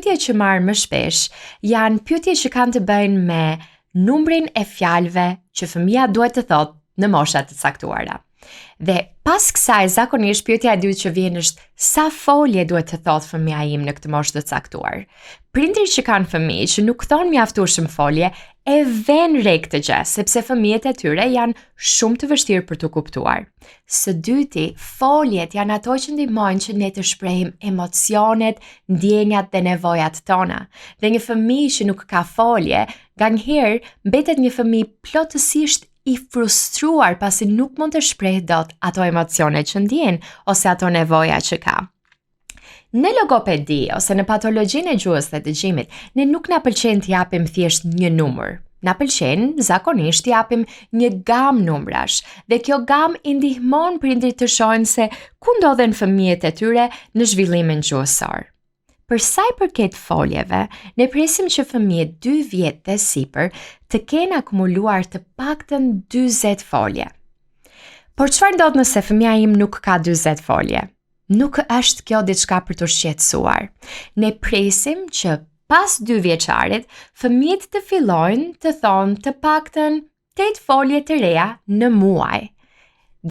Pyetje që marr më shpesh janë pyetje që kanë të bëjnë me numrin e fjalëve që fëmia duhet të thotë në mosha të caktuara. Dhe pas kësaj zakonisht pyetja e dytë që vjen është sa folje duhet të thotë fëmia im në këtë moshë të caktuar. Prindrit që kanë fëmijë që nuk thonë mjaftueshëm folje e vënë re këtë gjë, sepse fëmijët e tyre janë shumë të vështirë për të kuptuar. Së dyti, foljet janë ato që ndihmojnë që ne të shprehim emocionet, ndjenjat dhe nevojat tona. Dhe një fëmijë që nuk ka folje, nganjëherë mbetet një fëmijë plotësisht i frustruar pasi nuk mund të shprehë dot ato emocione që ndjen ose ato nevoja që ka. Në logopedi ose në patologjinë e gjuhës dhe dëgjimit, ne nuk na pëlqen të japim thjesht një numër. Na pëlqen zakonisht të japim një gamë numrash dhe kjo gamë i ndihmon prindrit të shohin se ku ndodhen fëmijët e tyre në zhvillimin gjuhësor. Për sa i përket foljeve, ne presim që fëmijët 2 vjet dhe sipër të kenë akumuluar të paktën 40 folje. Por çfarë ndodh nëse fëmia im nuk ka 40 folje? Nuk është kjo diçka për të shqetësuar. Ne presim që pas 2 vjeçarit, fëmijët të fillojnë të thonë të paktën 8 folje të reja në muaj.